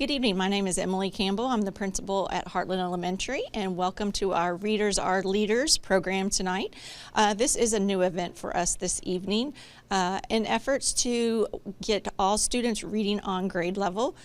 Good evening. My name is Emily Campbell. I'm the principal at Heartland Elementary, and welcome to our Readers Are Leaders program tonight. This is a new event for us this evening. In efforts to get all students reading on grade level,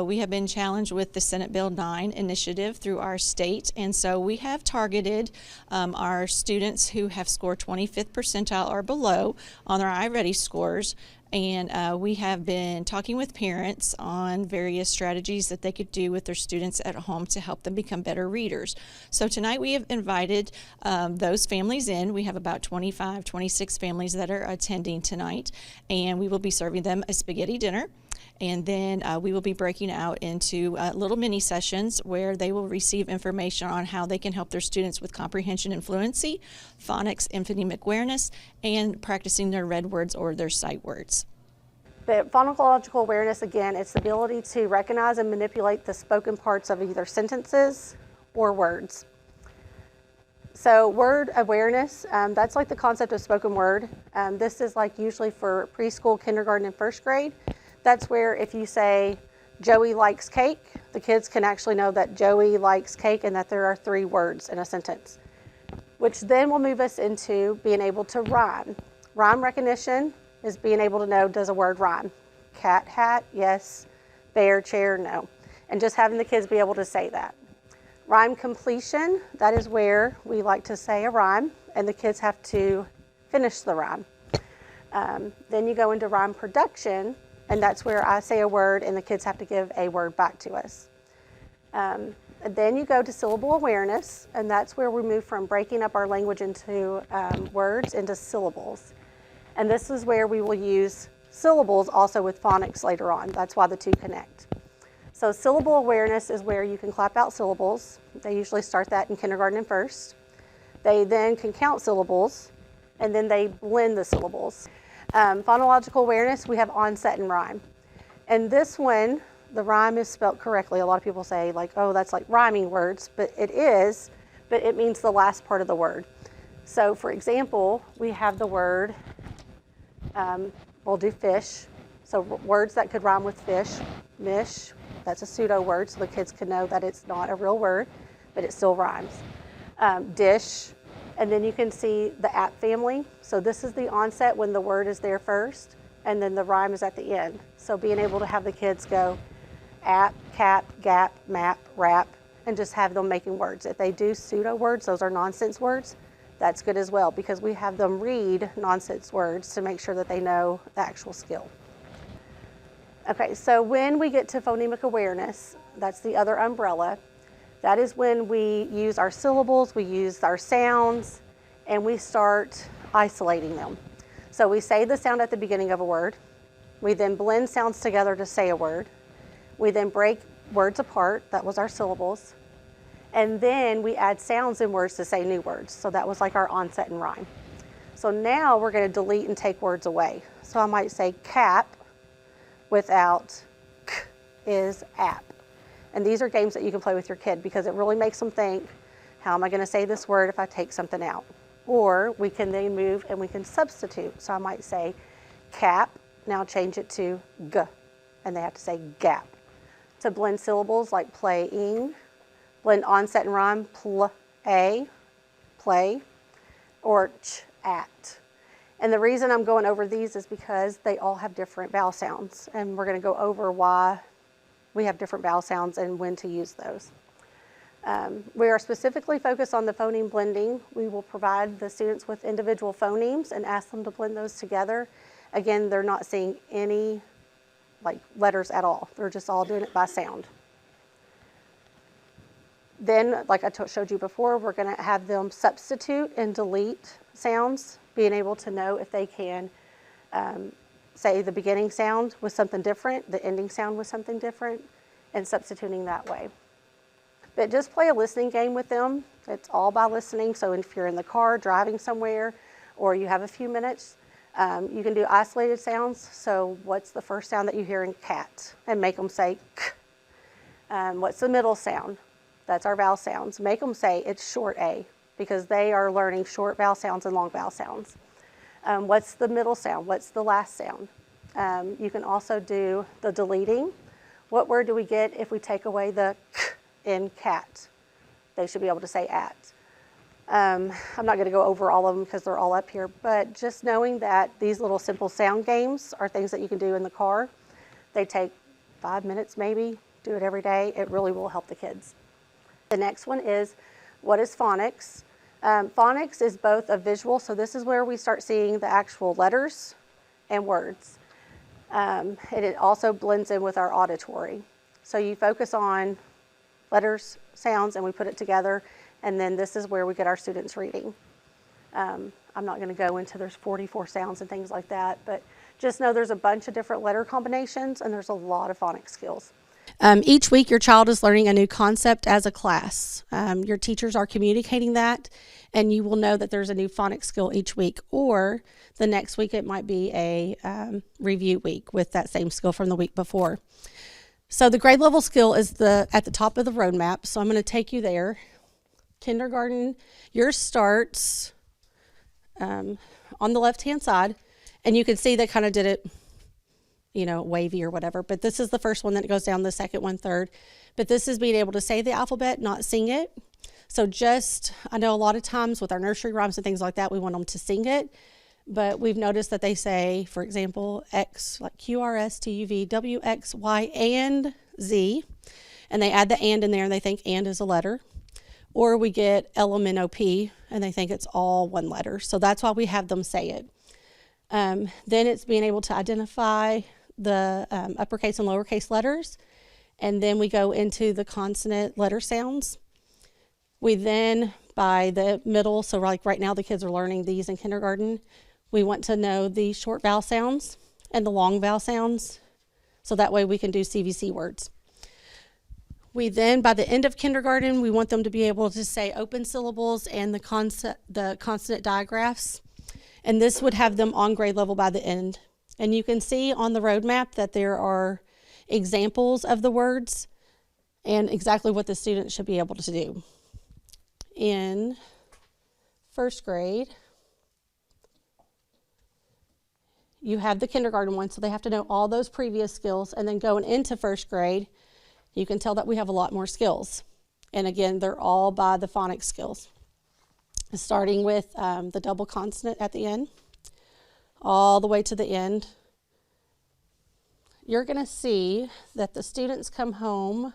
we have been challenged with the Senate Bill 9 initiative through our state, and so we have targeted our students who have scored 25th percentile or below on their iReady scores. And we have been talking with parents on various strategies that they could do with their students at home to help them become better readers. So tonight we have invited those families in. We have about 25, 26 families that are attending tonight, and we will be serving them a spaghetti dinner. And then we will be breaking out into little mini sessions where they will receive information on how they can help their students with comprehension and fluency, phonics and phonemic awareness, and practicing their red words or their sight words. The phonological awareness, again, it's the ability to recognize and manipulate the spoken parts of either sentences or words. So word awareness, that's like the concept of spoken word. This is like usually for preschool, kindergarten, and first grade. That's where if you say, Joey likes cake, the kids can actually know that Joey likes cake and that there are 3 words in a sentence, which then will move us into being able to rhyme. Rhyme recognition is being able to know, does a word rhyme? Cat, hat, yes. Bear, chair, no. And just having the kids be able to say that. Rhyme completion, that is where we like to say a rhyme and the kids have to finish the rhyme. Then you go into rhyme production, and that's where I say a word and the kids have to give a word back to us. And then you go to syllable awareness, and that's where we move from breaking up our language into words into syllables. And this is where we will use syllables also with phonics later on. That's why the two connect. So syllable awareness is where you can clap out syllables. They usually start that in kindergarten and first. They then can count syllables, and then they blend the syllables. Phonological awareness, we have onset and rhyme. And this one, the rhyme is spelled correctly. A lot of people say like, oh, that's like rhyming words, but it is, but it means the last part of the word. So for example, we have the word, we'll do fish. So words that could rhyme with fish, mish, that's a pseudo word, so the kids can know that it's not a real word, but it still rhymes. Dish. And then you can see the app family. So this is the onset when the word is there first, and then the rhyme is at the end. So being able to have the kids go app, cap, gap, map, rap, and just have them making words. If they do pseudo words, those are nonsense words, that's good as well, because we have them read nonsense words to make sure that they know the actual skill. Okay, so when we get to phonemic awareness, that's the other umbrella. That is when we use our syllables, we use our sounds, and we start isolating them. So we say the sound at the beginning of a word. We then blend sounds together to say a word. We then break words apart. That was our syllables. And then we add sounds in words to say new words. So that was like our onset and rhyme. So now we're going to delete and take words away. So I might say cap without k is app. And these are games that you can play with your kid because it really makes them think, how am I going to say this word if I take something out? Or we can then move and we can substitute. So I might say cap, now change it to g, and they have to say gap. To blend syllables like playing, blend onset and rhyme, play, or ch, at. And the reason I'm going over these is because they all have different vowel sounds, and we're going to go over why we have different vowel sounds and when to use those. We are specifically focused on the phoneme blending. We will provide the students with individual phonemes and ask them to blend those together. Again, they're not seeing any like letters at all. They're just all doing it by sound. Then, like I showed you before, we're going to have them substitute and delete sounds, being able to know if they can say the beginning sound with something different, the ending sound with something different, and substituting that way. But just play a listening game with them. It's all by listening. So if you're in the car driving somewhere or you have a few minutes, you can do isolated sounds. So what's the first sound that you hear in cat? And make them say k. What's the middle sound? That's our vowel sounds. Make them say it's short A because they are learning short vowel sounds and long vowel sounds. What's the middle sound? What's the last sound? You can also do the deleting What word do we get if we take away the k in cat? They should be able to say at. I'm not going to go over all of them because they're all up here, but just knowing that these little simple sound games are things that you can do in the car. They take 5 minutes maybe, do it every day. It really will help the kids. The next one is, what is phonics? Phonics is both a visual, so this is where we start seeing the actual letters and words. And it also blends in with our auditory. So you focus on letters, sounds, and we put it together, and then this is where we get our students reading. I'm not going to go into, there's 44 sounds and things like that, but just know there's a bunch of different letter combinations, and there's a lot of phonics skills. Each week, your child is learning a new concept as a class. Your teachers are communicating that, and you will know that there's a new phonics skill each week, or the next week it might be a review week with that same skill from the week before. So the grade level skill is at the top of the roadmap, so I'm going to take you there. Kindergarten, yours starts on the left-hand side, and you can see they kind of did it, you know, wavy or whatever, but this is the first one that goes down, the second one, third. But this is being able to say the alphabet, not sing it. So I know a lot of times with our nursery rhymes and things like that, we want them to sing it, but we've noticed that they say, for example, X, like Q, R, S, T, U, V, W, X, Y, and Z, and they add the and in there, and they think and is a letter. Or we get L, M, N, O, P, and they think it's all one letter. So that's why we have them say it. Then it's being able to identify the uppercase and lowercase letters, and then we go into the consonant letter sounds. We then, by the middle, so like right now the kids are learning these in kindergarten, we want to know the short vowel sounds and the long vowel sounds, so that way we can do CVC words. We then, by the end of kindergarten, we want them to be able to say open syllables and the consonant digraphs. And this would have them on grade level by the end. And you can see on the roadmap that there are examples of the words and exactly what the student should be able to do. In first grade, you have the kindergarten one, so they have to know all those previous skills, and then going into first grade, you can tell that we have a lot more skills. And again, they're all by the phonics skills. Starting with the double consonant at the end, all the way to the end. You're going to see that the students come home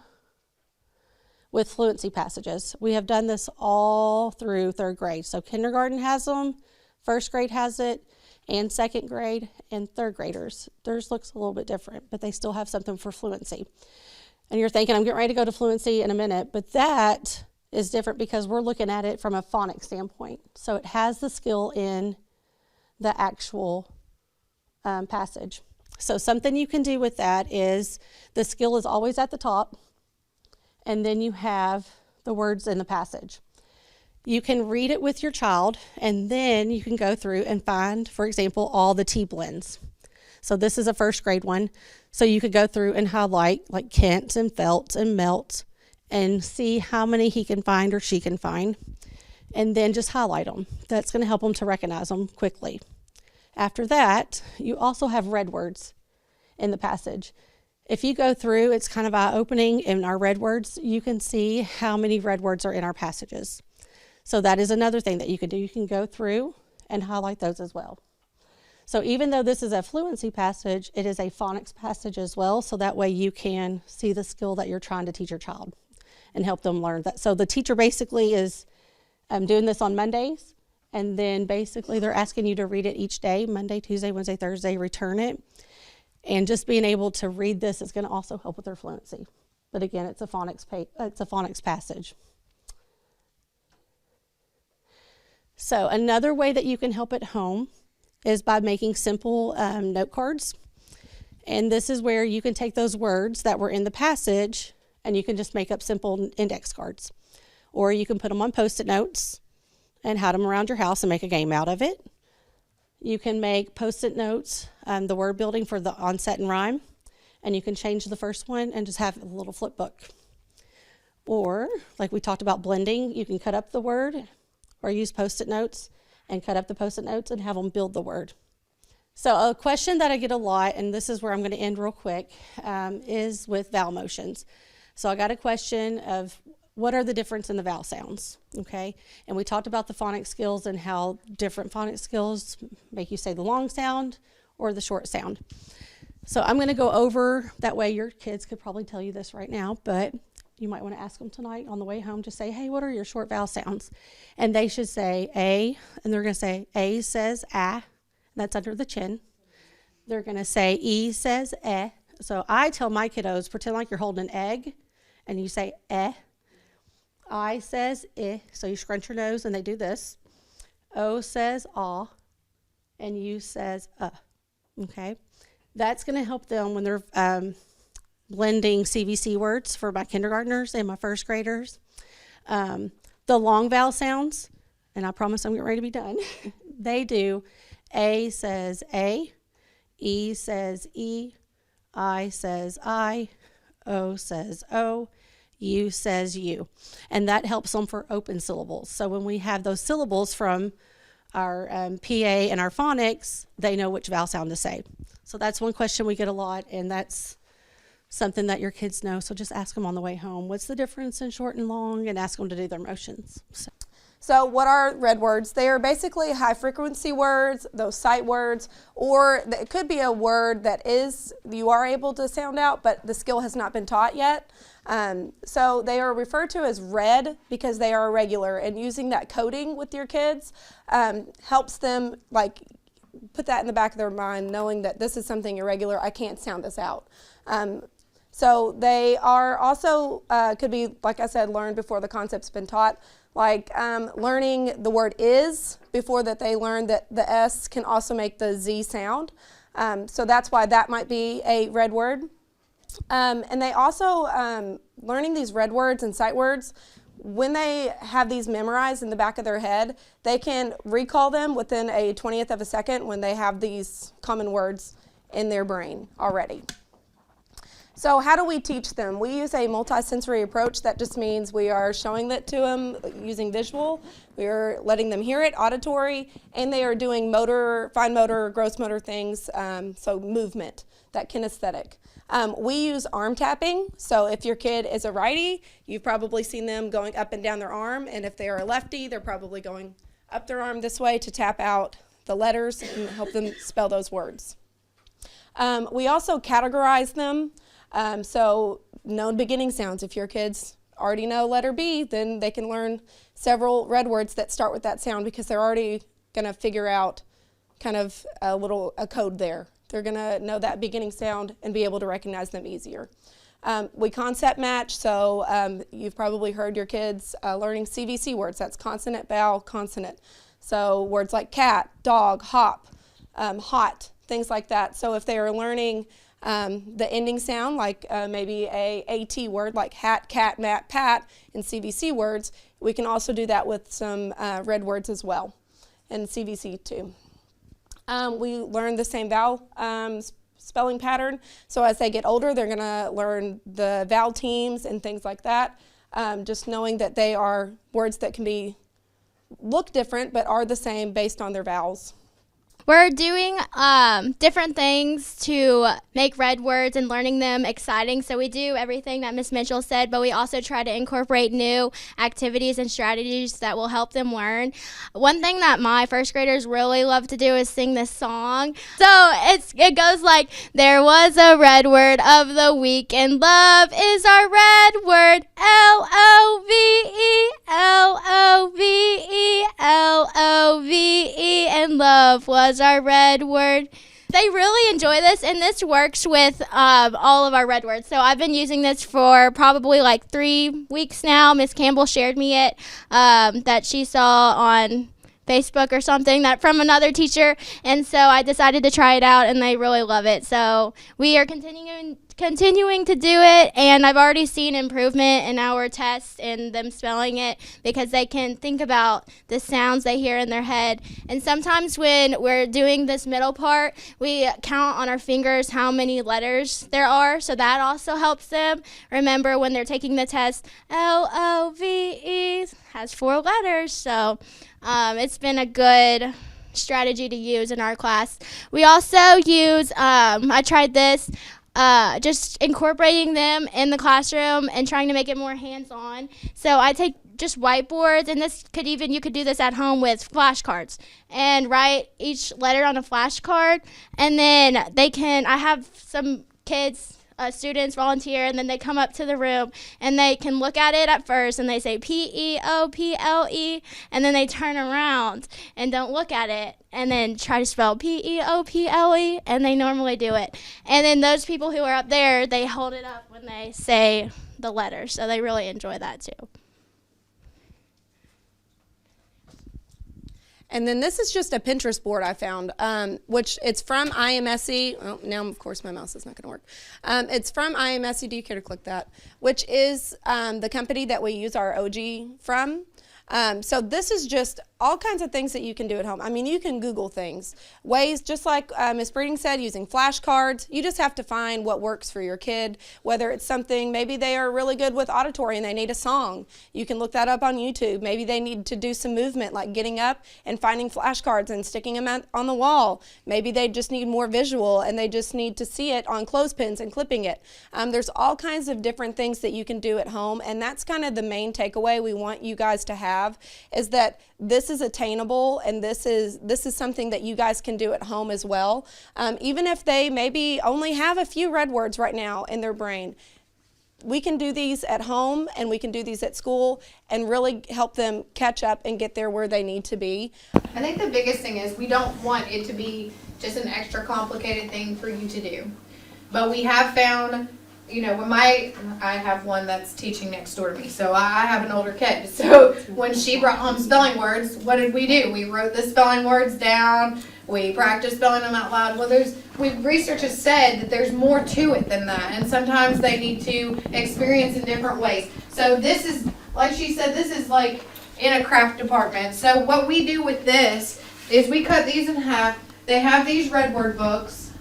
with fluency passages. We have done this all through third grade. So kindergarten has them, first grade has it, and second grade, and third graders. Theirs looks a little bit different, but they still have something for fluency. And you're thinking, I'm getting ready to go to fluency in a minute, but that is different because we're looking at it from a phonics standpoint. So it has the skill in the actual passage. So something you can do with that is the skill is always at the top, and then you have the words in the passage. You can read it with your child, and then you can go through and find, for example, all the T blends. So this is a first grade one. So you could go through and highlight like Kent and Felt and Melt and see how many he can find or she can find, and then just highlight them. That's going to help them to recognize them quickly. After that, you also have red words in the passage. If you go through, it's kind of eye-opening. In our red words, you can see how many red words are in our passages. So that is another thing that you can do. You can go through and highlight those as well. So even though this is a fluency passage, it is a phonics passage as well, so that way you can see the skill that you're trying to teach your child and help them learn that. So the teacher basically is doing this on Mondays, and then basically they're asking you to read it each day, Monday, Tuesday, Wednesday, Thursday, return it. And just being able to read this is going to also help with their fluency. But again, it's a phonics passage. So another way that you can help at home is by making simple note cards. And this is where you can take those words that were in the passage and you can just make up simple index cards. Or you can put them on Post-it notes and hide them around your house and make a game out of it. You can make Post-it notes, the word building for the onset and rhyme, and you can change the first one and just have a little flip book. Or, like we talked about blending, you can cut up the word or use Post-it notes and cut up the Post-it notes and have them build the word. So a question that I get a lot, and this is where I'm going to end real quick, is with vowel motions. So I got a question of what are the difference in the vowel sounds, okay? And we talked about the phonics skills and how different phonics skills make you say the long sound or the short sound. So I'm going to go over, that way your kids could probably tell you this right now, but you might want to ask them tonight on the way home to say, hey, what are your short vowel sounds? And they should say A, and they're going to say A says ah, that's under the chin. They're going to say E says eh. So I tell my kiddos, pretend like you're holding an egg, and you say eh. I says eh, so you scrunch your nose, and they do this. O says ah, and U says okay? That's going to help them when they're blending CVC words for my kindergartners and my first graders. The long vowel sounds, and I promise I'm getting ready to be done, they do A says A, E says E, I says I, O says O, U says U. And that helps them for open syllables. So when we have those syllables from our PA and our phonics, they know which vowel sound to say. So that's one question we get a lot, and that's something that your kids know. So just ask them on the way home, what's the difference in short and long, and ask them to do their motions. So what are red words? They are basically high frequency words, those sight words, or it could be a word that you are able to sound out, but the skill has not been taught yet. So they are referred to as red because they are irregular, and using that coding with your kids helps them put that in the back of their mind, knowing that this is something irregular, I can't sound this out. So they are also, could be, like I said, learned before the concept's been taught, like learning the word is before that they learn that the S can also make the Z sound. So that's why that might be a red word. And they also, learning these red words and sight words, when they have these memorized in the back of their head, they can recall them within a 20th of a second when they have these common words in their brain already. So how do we teach them? We use a multisensory approach. That just means we are showing that to them using visual. We are letting them hear it, auditory, and they are doing motor, fine motor, gross motor things, so movement, that kinesthetic. We use arm tapping. So if your kid is a righty, you've probably seen them going up and down their arm, and if they are a lefty, they're probably going up their arm this way to tap out the letters and help them spell those words. We also categorize them. So known beginning sounds. If your kids already know letter B, then they can learn several red words that start with that sound because they're already going to figure out kind of a code there. They're going to know that beginning sound and be able to recognize them easier. We concept match, so you've probably heard your kids learning CVC words. That's consonant, vowel, consonant. So words like cat, dog, hop, hot, things like that. So if they are learning the ending sound, like maybe a AT word like hat, cat, mat, pat in CVC words, we can also do that with some red words as well, and CVC too. We learn the same vowel spelling pattern, so as they get older, they're going to learn the vowel teams and things like that, just knowing that they are words that can look different but are the same based on their vowels. We're doing different things to make red words and learning them exciting. So we do everything that Ms. Mitchell said, but we also try to incorporate new activities and strategies that will help them learn. One thing that my first graders really love to do is sing this song. So it goes like, there was a red word of the week, and love is our red word. L-O-V-E, L-O-V-E, L-O-V-E, and love was our red word. They really enjoy this, and this works with all of our red words. So I've been using this for probably like 3 weeks now. Miss Campbell shared me it that she saw on Facebook or something that from another teacher, and so I decided to try it out, and they really love it. So we are continuing to do it, and I've already seen improvement in our tests and them spelling it because they can think about the sounds they hear in their head. And sometimes when we're doing this middle part, we count on our fingers how many letters there are, so that also helps them remember when they're taking the test. L-O-V-E has 4 letters, so it's been a good strategy to use in our class. We also use, I tried this, just incorporating them in the classroom and trying to make it more hands-on. So I take just whiteboards, and you could do this at home with flashcards and write each letter on a flashcard, and then I have some kids, students volunteer, and then they come up to the room and they can look at it at first and they say P-E-O-P-L-E, and then they turn around and don't look at it and then try to spell P-E-O-P-L-E, and they normally do it. And then those people who are up there, they hold it up when they say the letter, so they really enjoy that too. And then this is just a Pinterest board I found, which it's from IMSE. Oh, now, of course, my mouse is not going to work. It's from IMSE. Do you care to click that? Which is the company that we use our OG from. So this is just all kinds of things that you can do at home. I mean, you can Google things, ways, just like Ms. Breeding said, using flashcards. You just have to find what works for your kid, whether it's something, maybe they are really good with auditory and they need a song. You can look that up on YouTube. Maybe they need to do some movement, like getting up and finding flashcards and sticking them on the wall. Maybe they just need more visual and they just need to see it on clothespins and clipping it. There's all kinds of different things that you can do at home, and that's kind of the main takeaway we want you guys to have, is that this is attainable, and this is something that you guys can do at home as well. Even if they maybe only have a few red words right now in their brain, we can do these at home and we can do these at school and really help them catch up and get there where they need to be. I think the biggest thing is we don't want it to be just an extra complicated thing for you to do. But we have found, you know, when I have one that's teaching next door to me, so I have an older kid. So when she brought home spelling words, what did we do? We wrote the spelling words down. We practiced spelling them out loud. Well, research has said that there's more to it than that, and sometimes they need to experience in different ways. So this is, like she said, this is like in a craft department. So what we do with this is we cut these in half. They have these red word books,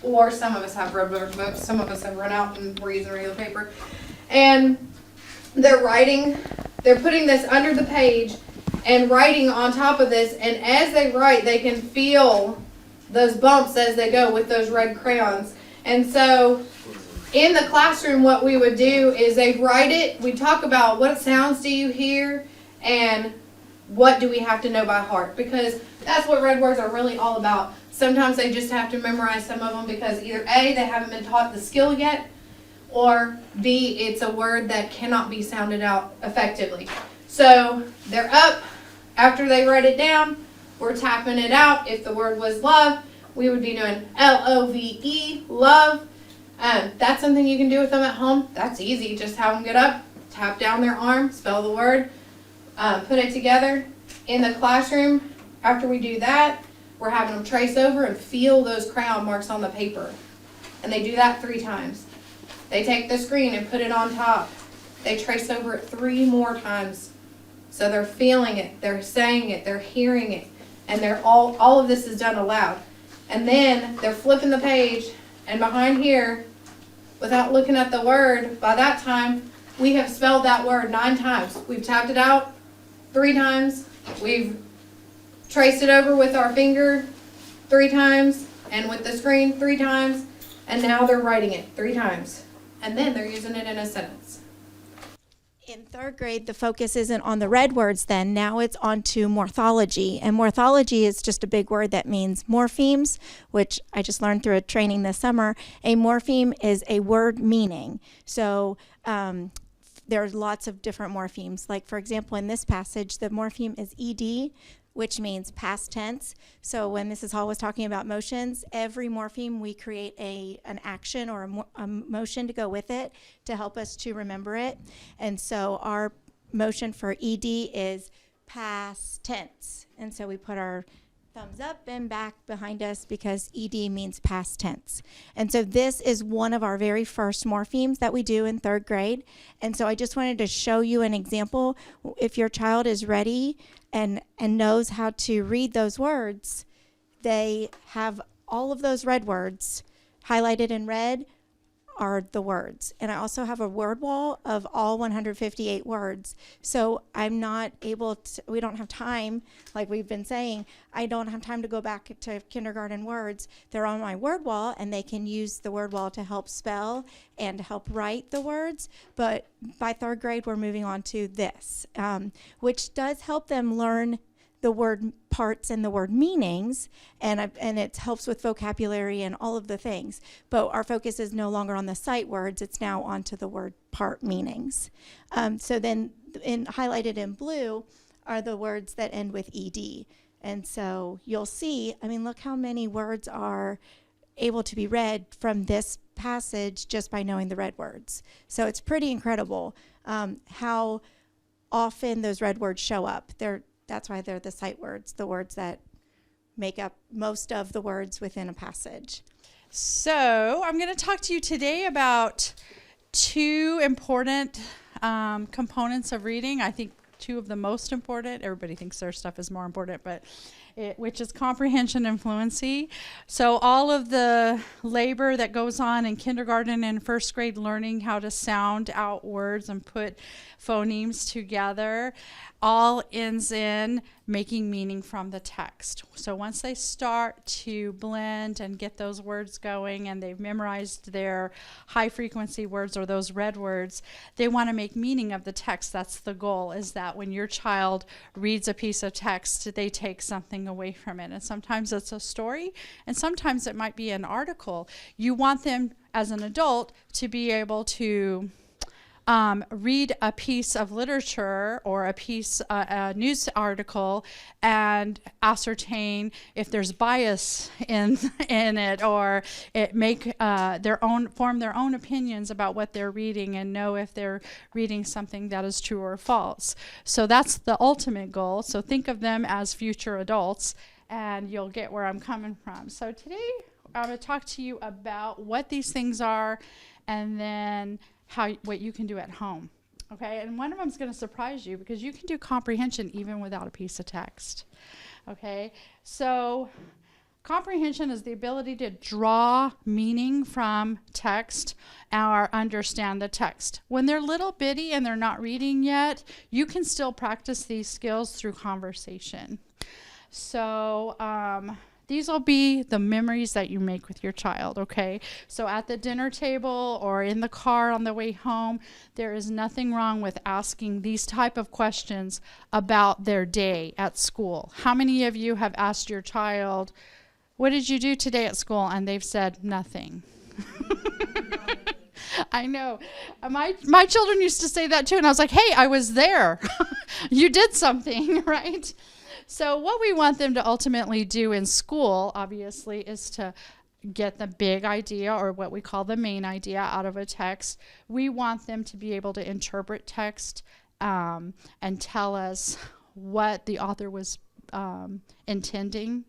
or some of us have red word books. Some of us have run out and we're using regular paper. And they're putting this under the page and writing on top of this, and as they write, they can feel those bumps as they go with those red crayons. And so in the classroom, what we would do is they'd write it. We talk about what sounds do you hear and what do we have to know by heart, because that's what red words are really all about. Sometimes they just have to memorize some of them because either A, they haven't been taught the skill yet, or B, it's a word that cannot be sounded out effectively. So they're up. After they write it down, we're tapping it out. If the word was love, we would be doing L-O-V-E, love. That's something you can do with them at home. That's easy. Just have them get up, tap down their arm, spell the word, put it together. In the classroom, after we do that, we're having them trace over and feel those crayon marks on the paper. And they do that 3 times. They take the screen and put it on top. They trace over it 3 more times. So they're feeling it, they're saying it, they're hearing it, and they're all of this is done aloud. And then they're flipping the page, and behind here, without looking at the word, by that time, we have spelled that word 9 times. We've tapped it out 3 times. We've traced it over with our finger 3 times, and with the screen 3 times, and now they're writing it 3 times. And then they're using it in a sentence. In 3rd grade, the focus isn't on the red words then. Now it's on to morphology. And morphology is just a big word that means morphemes, which I just learned through a training this summer. A morpheme is a word meaning. So there's lots of different morphemes. Like, for example, in this passage, the morpheme is ed, which means past tense. So when Mrs. Hall was talking about motions, every morpheme we create an action or a motion to go with it to help us to remember it. And so our motion for ed is past tense. And so we put our thumbs up and back behind us because ed means past tense. And so this is one of our very first morphemes that we do in 3rd grade. And so I just wanted to show you an example. If your child is ready and knows how to read those words, they have all of those red words highlighted in red are the words. And I also have a word wall of all 158 words. So I'm not able to, we don't have time, like we've been saying, I don't have time to go back to kindergarten words. They're on my word wall, and they can use the word wall to help spell and help write the words. But by third grade, we're moving on to this, which does help them learn the word parts and the word meanings, and it helps with vocabulary and all of the things. But our focus is no longer on the sight words; it's now onto the word part meanings. So then, highlighted in blue are the words that end with ed, and so you'll see. I mean, look how many words are able to be read from this passage just by knowing the red words. So it's pretty incredible how often those red words show up. That's why they're the sight words, the words that make up most of the words within a passage. So I'm going to talk to you today about two important components of reading. I think two of the most important. Everybody thinks their stuff is more important, but which is comprehension and fluency. So all of the labor that goes on in kindergarten and first grade, learning how to sound out words and put phonemes together, all ends in making meaning from the text. So once they start to blend and get those words going, and they've memorized their high frequency words or those red words, they want to make meaning of the text. That's the goal, is that when your child reads a piece of text, they take something away from it. And sometimes it's a story, and sometimes it might be an article. You want them as an adult to be able to read a piece of literature or a news article and ascertain if there's bias in it, or form their own opinions about what they're reading and know if they're reading something that is true or false. So that's the ultimate goal. So think of them as future adults, and you'll get where I'm coming from. So today I'm going to talk to you about what these things are, and then what you can do at home. Okay, and one of them is going to surprise you, because you can do comprehension even without a piece of text. Okay, so comprehension is the ability to draw meaning from text or understand the text. When they're little bitty and they're not reading yet, you can still practice these skills through conversation. So these will be the memories that you make with your child, okay? So at the dinner table or in the car on the way home, there is nothing wrong with asking these type of questions about their day at school. How many of you have asked your child, what did you do today at school? And they've said nothing. I know. My children used to say that too, and I was like, hey, I was there. You did something, right? So what we want them to ultimately do in school, obviously, is to get the big idea, or what we call the main idea, out of a text. We want them to be able to interpret text and tell us what the author was intending.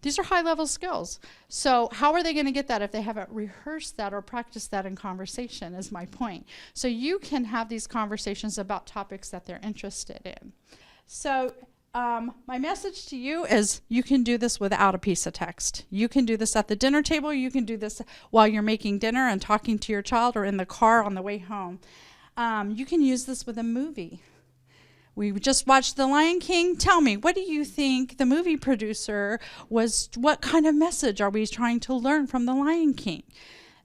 These are high-level skills. So how are they going to get that if they haven't rehearsed that or practiced that in conversation, is my point. So you can have these conversations about topics that they're interested in. So my message to you is, you can do this without a piece of text. You can do this at the dinner table. You can do this while you're making dinner and talking to your child, or in the car on the way home. You can use this with a movie. We just watched The Lion King. Tell me, what do you think the movie producer what kind of message are we trying to learn from The Lion King?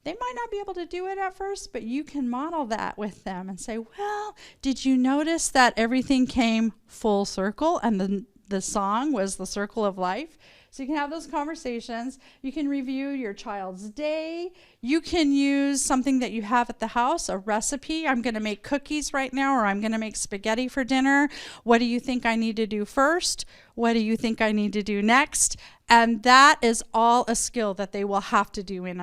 They might not be able to do it at first, but you can model that with them and say, well, did you notice that everything came full circle, and the song was the circle of life? So you can have those conversations. You can review your child's day. You can use something that you have at the house, a recipe. I'm going to make cookies right now, or I'm going to make spaghetti for dinner. What do you think I need to do first? What do you think I need to do next? And that is all a skill that they will have to do in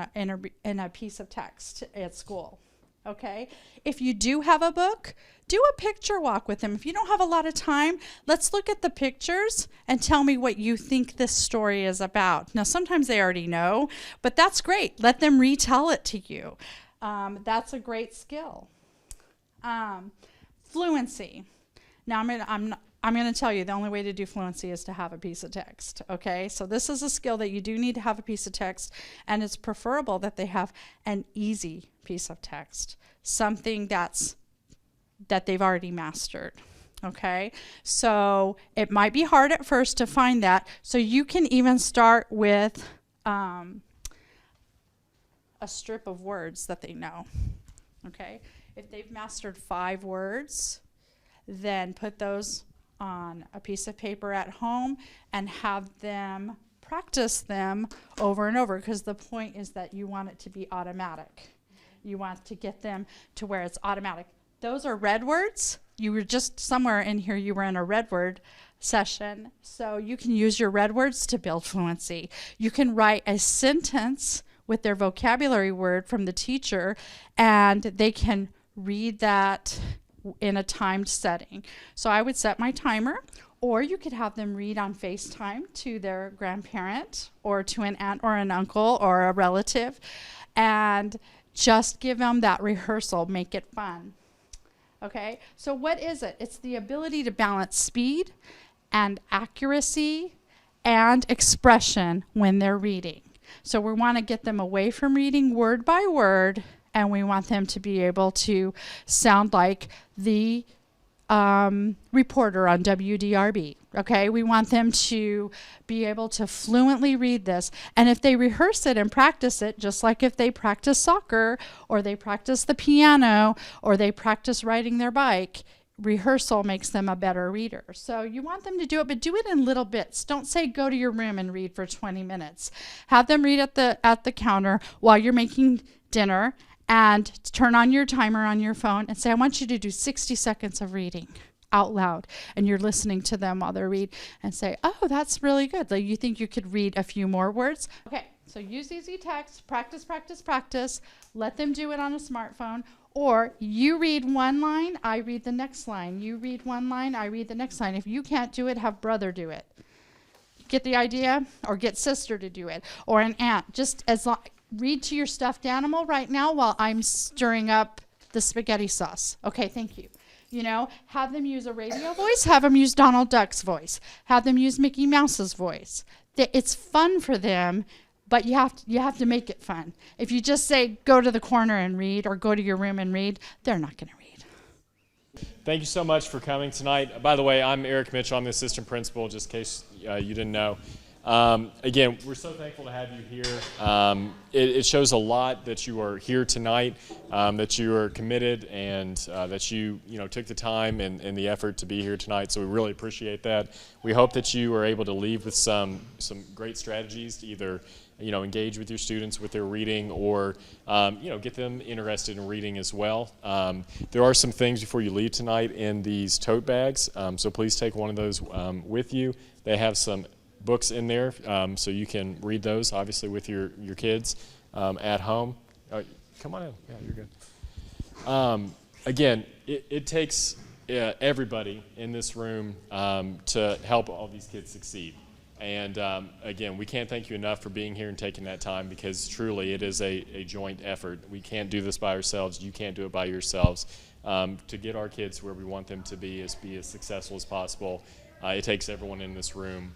a piece of text at school. Okay? If you do have a book, do a picture walk with them. If you don't have a lot of time, let's look at the pictures and tell me what you think this story is about. Now, sometimes they already know, but that's great. Let them retell it to you. That's a great skill. Fluency. Now, I'm going to tell you the only way to do fluency is to have a piece of text, okay? So this is a skill that you do need to have a piece of text, and it's preferable that they have an easy piece of text, something that they've already mastered, okay? So it might be hard at first to find that, so you can even start with a strip of words that they know, okay? If they've mastered 5 words, then put those on a piece of paper at home and have them practice them over and over, because the point is that you want it to be automatic. You want to get them to where it's automatic. Those are red words. You were just somewhere in here, you were in a red word session, so you can use your red words to build fluency. You can write a sentence with their vocabulary word from the teacher, and they can read that in a timed setting. So I would set my timer, or you could have them read on FaceTime to their grandparent or to an aunt or an uncle or a relative, and just give them that rehearsal, make it fun. Okay, so what is it? It's the ability to balance speed and accuracy and expression when they're reading. So we want to get them away from reading word by word, and we want them to be able to sound like the reporter on WDRB. Okay, we want them to be able to fluently read this, and if they rehearse it and practice it, just like if they practice soccer or they practice the piano or they practice riding their bike, rehearsal makes them a better reader. So you want them to do it, but do it in little bits. Don't say go to your room and read for 20 minutes. Have them read at the counter while you're making dinner, and turn on your timer on your phone and say, I want you to do 60 seconds of reading out loud. And you're listening to them while they read, and say, oh, that's really good. Like, you think you could read a few more words? Okay, so use easy text, practice, practice, practice. Let them do it on a smartphone. Or you read one line, I read the next line. You read one line, I read the next line. If you can't do it, have brother do it. Get the idea? Or get sister to do it. Or an aunt. Just as long. Read to your stuffed animal right now while I'm stirring up the spaghetti sauce. Okay, thank you. You know, have them use a radio voice, have them use Donald Duck's voice, have them use Mickey Mouse's voice. It's fun for them, but you have to make it fun. If you just say, go to the corner and read, or go to your room and read, they're not going to read. Thank you so much for coming tonight. By the way, I'm Eric Mitchell. I'm the assistant principal, just in case you didn't know. Again, we're so thankful to have you here. It shows a lot that you are here tonight, that you are committed, and that you took the time and the effort to be here tonight. So we really appreciate that. We hope that you are able to leave with some great strategies to either engage with your students with their reading, or get them interested in reading as well. There are some things before you leave tonight in these tote bags, so please take one of those with you. They have some books in there, so you can read those, obviously, with your kids at home. Come on in. Yeah, you're good. Again, it takes everybody in this room to help all these kids succeed. And again, we can't thank you enough for being here and taking that time, because truly it is a joint effort. We can't do this by ourselves. You can't do it by yourselves. To get our kids where we want them to be as successful as possible, it takes everyone in this room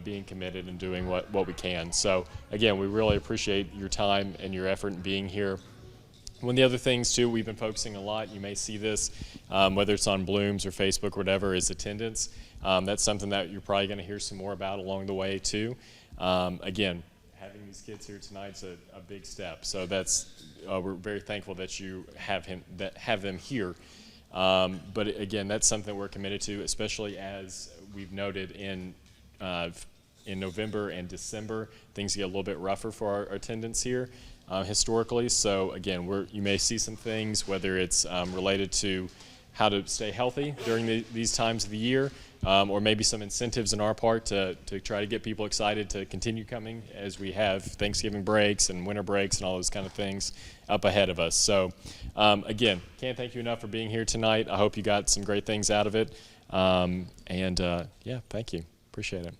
being committed and doing what we can. So again, we really appreciate your time and your effort in being here. One of the other things too, we've been focusing a lot, you may see this, whether it's on Bloom's or Facebook or whatever, is attendance. That's something that you're probably going to hear some more about along the way too. Again, having these kids here tonight's a big step. So that's we're very thankful that you have them here. But again, that's something we're committed to, especially as we've noted in November and December, things get a little bit rougher for our attendance here historically. So again, you may see some things, whether it's related to how to stay healthy during these times of the year, or maybe some incentives on our part to try to get people excited to continue coming as we have Thanksgiving breaks and winter breaks and all those kind of things up ahead of us. So again, can't thank you enough for being here tonight. I hope you got some great things out of it. Yeah, thank you. Appreciate it.